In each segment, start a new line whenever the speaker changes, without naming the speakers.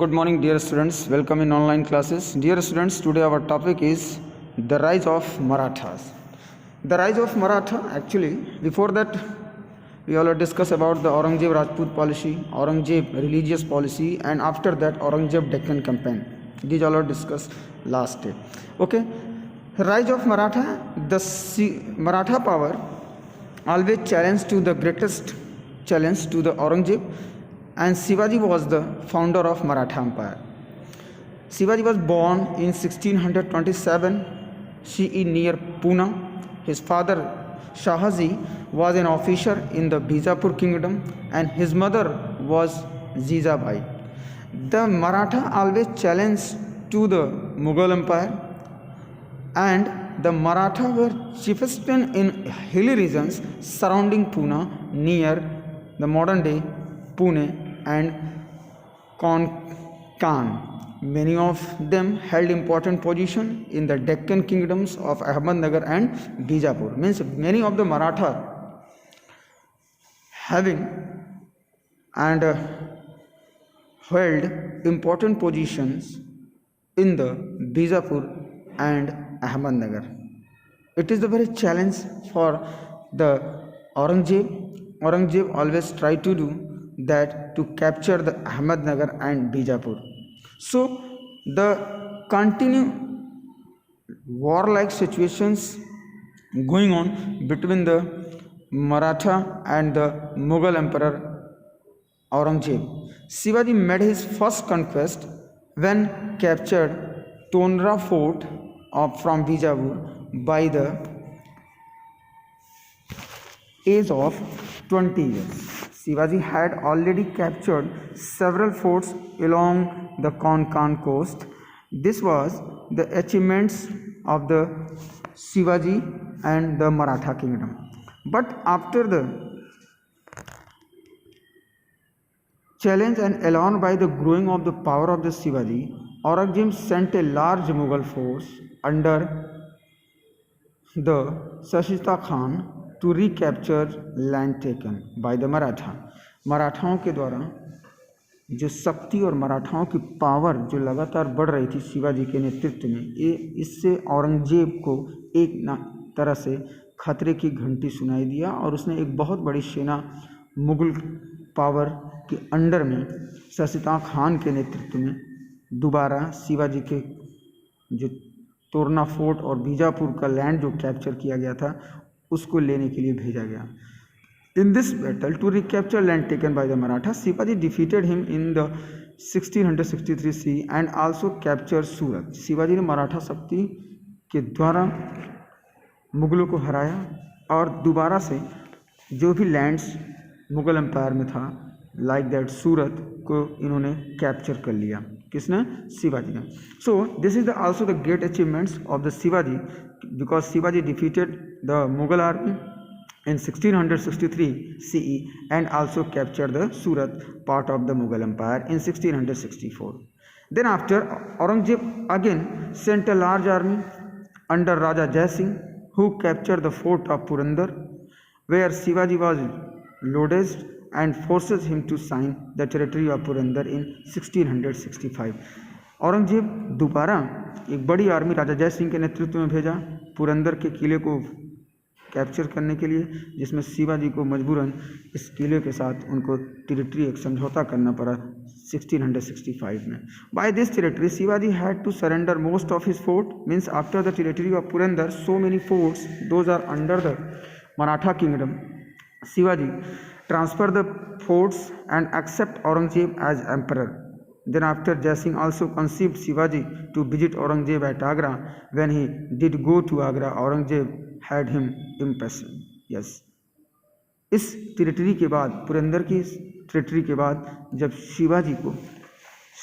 Good morning, dear students. Welcome in online classes. Dear students, today our topic is the rise of Marathas. The rise of Maratha, actually, before that, we already discussed about the Aurangzeb Rajput policy, Aurangzeb religious policy, and after that, Aurangzeb Deccan campaign. These all are discussed last day. Okay, rise of Maratha. The Maratha power always challenged to the greatest challenge to the Aurangzeb, and Shivaji was the founder of Maratha Empire. Shivaji was born in 1627 CE near Pune. His father Shahaji was an officer in the Bijapur kingdom and his mother was Jijabai. The Maratha always challenged to the Mughal Empire, and the Maratha were chieftain in hilly regions surrounding Pune near the modern day Pune and Konkan. Many of them held important position in the Deccan kingdoms of Ahmednagar and Bijapur. Means many of the Maratha having and held important positions in the Bijapur and Ahmednagar. It is the very challenge for the Aurangzeb. Aurangzeb always tried to do that to capture the Ahmednagar and Bijapur. So the continued warlike situations going on between the Maratha and the Mughal Emperor Aurangzeb. Shivaji made his first conquest when captured Tonra fort from Bijapur by the age of 20 years. Shivaji had already captured several forts along the Konkan coast. This was the achievements of the Shivaji and the Maratha kingdom. But after the challenge and alarmed by the growing of the power of the Shivaji, Aurangzeb sent a large Mughal force under the Sashita Khan to recapture land taken by the Maratha. मराठाओं के द्वारा जो शक्ति और मराठाओं की power जो लगातार बढ़ रही थी शिवाजी के नेतृत्व में, ये इससे औरंगजेब को एक तरह से खतरे की घंटी सुनाई दिया और उसने एक बहुत बड़ी सेना मुगल पावर के अंडर में सशिता खान के नेतृत्व में दोबारा शिवाजी के जो तोरना फोर्ट और बीजापुर का लैंड जो कैप्चर किया गया था उसको लेने के लिए भेजा गया. In this battle to recapture land taken by the Maratha, Shivaji defeated him in the 1663 CE and also captured Surat. Shivaji ने मराठा शक्ति के द्वारा मुगलों को हराया और दोबारा से जो भी लैंड्स मुगल एम्पायर में था लाइक दैट सूरत को इन्होंने कैप्चर कर लिया. किसने? शिवाजी ने. So this is the also the great achievements of the Shivaji because Shivaji defeated the Mughal army in 1663 CE and also captured the Surat part of the Mughal Empire in 1664. Then after, Aurangzeb again sent a large army under Raja Jai Singh who captured the fort of Purandar where Shivaji was lodged and forces him to sign the territory of Purandar in 1665. Aurangzeb दोबारा एक बड़ी army राजा जय सिंह के नेतृत्व में भेजा पुरंदर के किले को कैप्चर करने के लिए, जिसमें शिवाजी को मजबूरन इस किले के साथ उनको टेरिटरी एक समझौता करना पड़ा 1665 में. By this territory Shivaji had to surrender most of his fort. Means after the territory of Purandar so many forts those are under the Maratha kingdom. Shivaji transfer the forts and accept Aurangzeb as emperor. Then after Jai Singh also conceived Shivaji to visit Aurangzeb at Agra. When he did go to Agra, Aurangzeb had him imprisoned. Yes. इस territory के बाद पुरंदर की territory के बाद जब शिवाजी को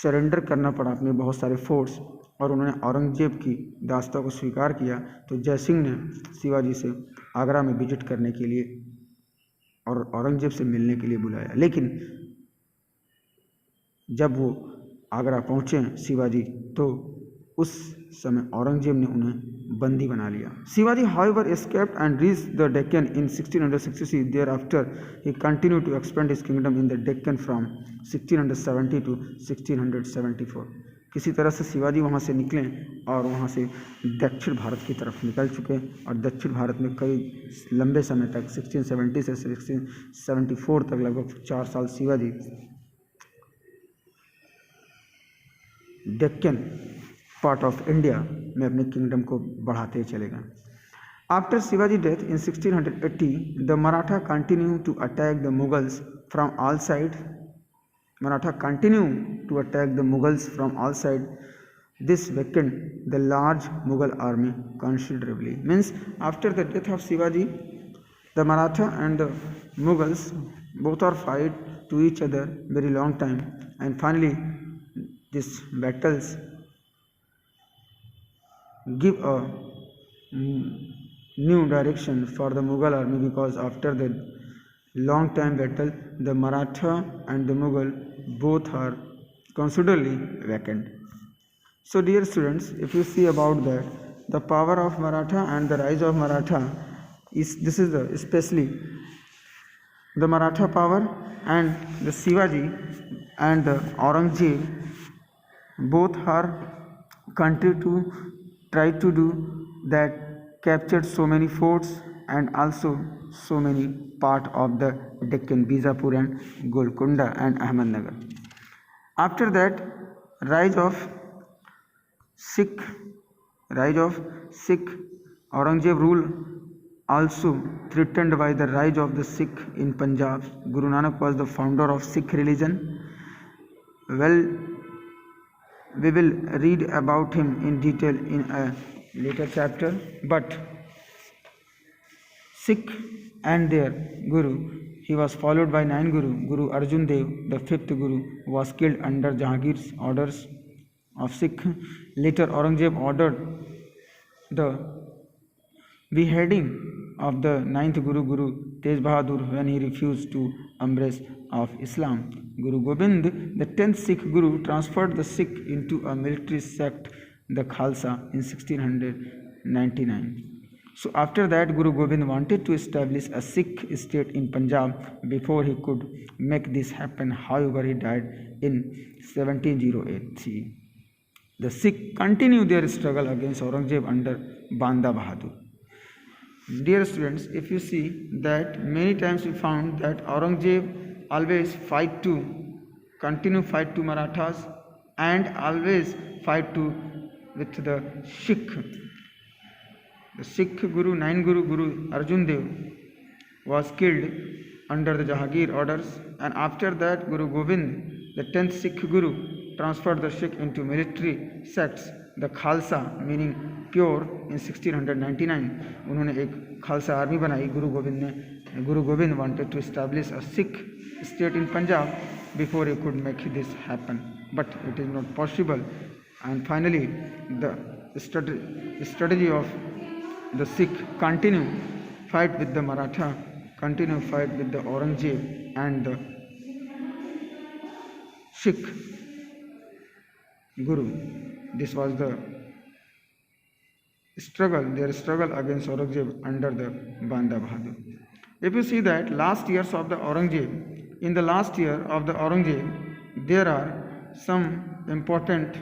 surrender करना पड़ा अपने बहुत सारे फोर्ट्स और उन्होंने औरंगजेब की दास्ता को स्वीकार किया तो जय सिंह ने शिवाजी से आगरा में विजिट करने के लिए और औरंगजेब से मिलने के लिए बुलाया. लेकिन जब वो आगरा पहुँचे शिवाजी तो उस समय औरंगजेब ने उन्हें बंदी बना लिया। Shivaji however escaped and reached the Deccan in 1666. Thereafter he continued to expand his kingdom in the Deccan from 1670 to 1674. किसी तरह से शिवाजी वहाँ से निकले और वहाँ से दक्षिण भारत की तरफ निकल चुके और दक्षिण भारत में कई लंबे समय तक 1670 से 1674 तक लगभग 4 साल Shivaji Deccan part of India में अपने किंगडम को बढ़ाते चले गए। After Shivaji death in 1680 the Maratha continue to attack the Mughals from all side. Maratha continue to attack the Mughals from all sides. This weakened the large Mughal army considerably. Means after the death of Shivaji, the Maratha and the Mughals both are fight to each other very long time, and finally these battles give a new direction for the Mughal army, because after the long time battle the Maratha and the Mughal both are considerably weakened. So dear students, if you see about that, the power of Maratha and the rise of Maratha is especially the Maratha power and the Shivaji and the Aurangzeb both are country to try to do that, captured so many forts and also so many part of the Deccan, Bijapur and Golconda and Ahmednagar. After that, rise of Sikh, Aurangzeb rule also threatened by the rise of the Sikh in Punjab. Guru Nanak was the founder of Sikh religion. Well, we will read about him in detail in a later chapter, but Sikh and their Guru, he was followed by 9 Guru Arjan Dev, the 5th Guru, was killed under Jahangir's orders of Sikh. Later Aurangzeb ordered the beheading of the 9th Guru Tej Bahadur when he refused to embrace of Islam. Guru Gobind, the 10th Sikh Guru, transferred the Sikh into a military sect, the Khalsa, in 1699. So after that, Guru Gobind wanted to establish a Sikh state in Punjab. Before he could make this happen, however, he died in 1708. The Sikh continued their struggle against Aurangzeb under Banda Bahadur. Dear students, if you see that many times we found that Aurangzeb always continue fight to Marathas and always fight with the Sikh. The Sikh Guru, 9 Guru Arjan Dev was killed under the Jahangir orders, and after that Guru Gobind, the 10th Sikh Guru, transferred the Sikh into military sects, the Khalsa, meaning pure, in 1699. उन्होंने एक Khalsa army बनाई गुरु गोविंद ने. Guru Gobind wanted to establish a Sikh state in Punjab before he could make this happen, but it is not possible. And finally, the strategy of the Sikh continue fight with the Maratha, continue fight with the Aurangzeb and the Sikh Guru. This was the their struggle against Aurangzeb under the Banda Bahadur. If you see that last years of the Aurangzeb, in the last year of the Aurangzeb, there are some important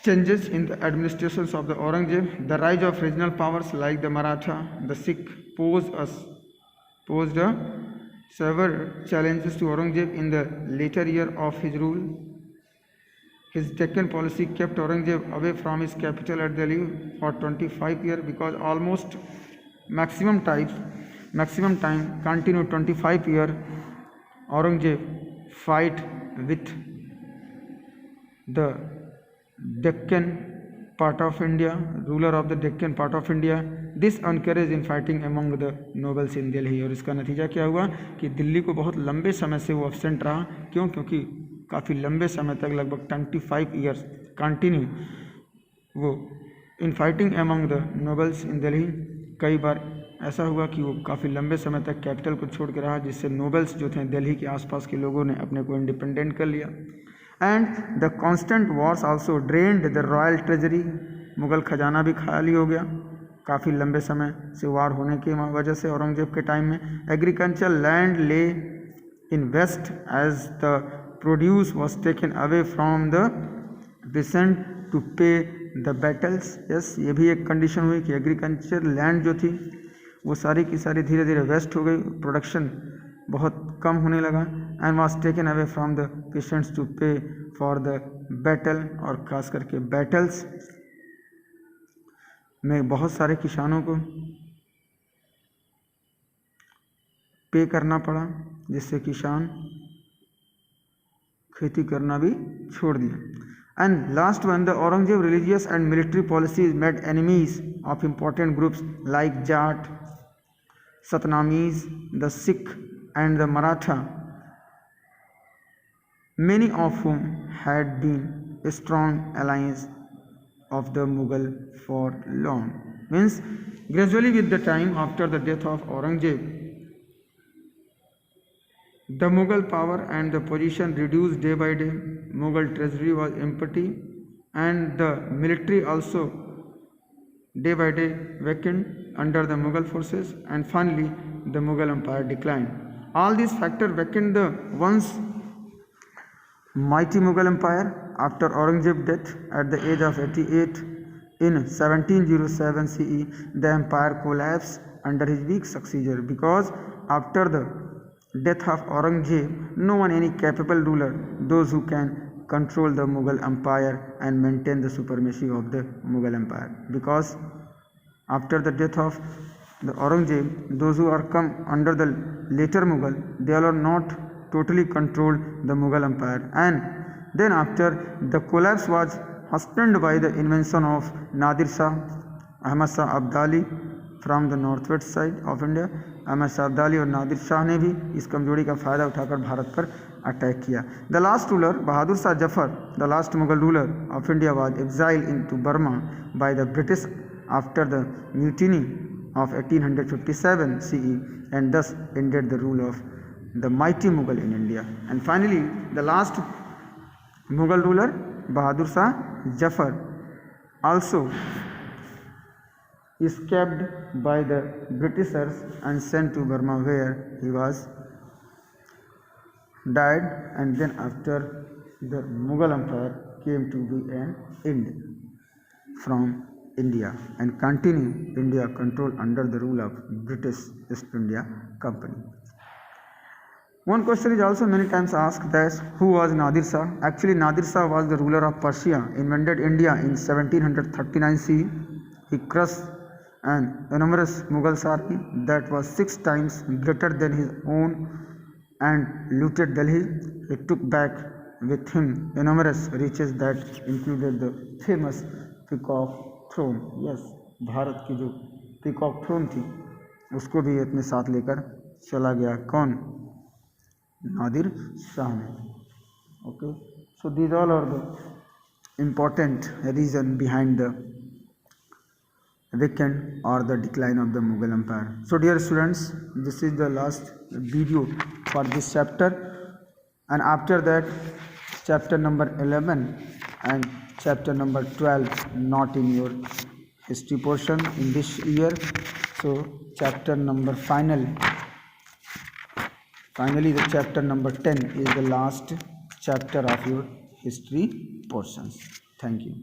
changes in the administrations of the Aurangzeb. The rise of regional powers like the Maratha, the Sikh posed several challenges to Aurangzeb in the later year of his rule. His Deccan policy kept Aurangzeb away from his capital at Delhi for 25 years, because almost maximum time continued 25 years. Aurangzeb fight with the Deccan part of India, ruler of the Deccan part of India. This encouraged in fighting among the nobles in Delhi. और इसका नतीजा क्या हुआ कि दिल्ली को बहुत लंबे समय से वो एब्सेंट रहा. क्यों? क्योंकि काफ़ी लंबे समय तक, लगभग 25 ईयर्स कंटिन्यू, वो in fighting among the nobles in Delhi. कई बार ऐसा हुआ कि वो काफ़ी लंबे समय तक कैपिटल को छोड़ के रहा, जिससे नोबल्स जो थे दिल्ली के आसपास के लोगों ने अपने को इंडिपेंडेंट कर लिया. And the constant Wars also drained the royal treasury, Mughal खजाना भी खाली हो गया काफ़ी लंबे समय से वार होने की वजह से औरंगजेब के टाइम में। Agriculture land lay in waste as the produce was taken away from the peasant to pay the battles. Yes, ये भी एक कंडीशन हुई कि एग्रीकल्चर लैंड जो थी वो सारी की सारी धीरे धीरे वेस्ट हो गई, प्रोडक्शन बहुत कम होने लगा। And was taken away from the patients to pay for the battle, और खास करके बैटल्स में बहुत सारे किसानों को पे करना पड़ा, जिससे किसान खेती करना भी छोड़ दिया। And last one, the Aurangzeb religious and military policies made enemies of important groups like Jat, Satnamis, the Sikh and the Maratha, many of whom had been strong allies of the Mughal for long. Means gradually with the time after the death of Aurangzeb, the Mughal power and the position reduced day by day. Mughal treasury was empty and the military also day by day weakened under the Mughal forces, and finally the Mughal empire declined. All these factors weakened the once mighty Mughal empire. After Aurangzeb's death at the age of 88 in 1707 CE, the empire collapsed under his weak successor, because after the death of Aurangzeb, no one any capable ruler, those who can control the Mughal empire and maintain the supremacy of the Mughal empire. Because after the death of the Aurangzeb, those who are come under the later Mughal, they are not totally controlled the Mughal empire. And then after the collapse was hastened by the invention of Nadir Shah, Ahmad Shah Abdali from the northwest side of India. Ahmad Shah Abdali और नादिर शाह ने भी इस कमजोरी का फ़ायदा उठाकर भारत पर attack किया। The last ruler Bahadur Shah Zafar, the last Mughal ruler of India, was exiled into Burma by the British after the mutiny of 1857 CE, and thus ended the rule of the mighty Mughal in India. And finally, the last Mughal ruler, Bahadur Shah Jafar, also escaped by the Britishers and sent to Burma, where he was died. And then after the Mughal empire came to be an end from India and continue India control under the rule of British East India Company. One question is also many times asked, that who was Nadir Shah? Actually, Nadir Shah was the ruler of Persia, invaded India in 1739 CE. He crushed an enormous Mughal army that was 6 times greater than his own and looted Delhi. He took back with him enormous riches that included the famous Peacock Throne. Yes, Bharat की जो Peacock Throne थी उसको भी अपने साथ लेकर चला गया। कौन? Nadir Shah ने. Okay, so these all are the important reason behind the weakened or the decline of the Mughal Empire. So dear students, this is the last video for this chapter, and after that chapter number 11 and chapter number 12 not in your history portion in this year. So chapter number finally the chapter number 10 is the last chapter of your history portions. Thank you.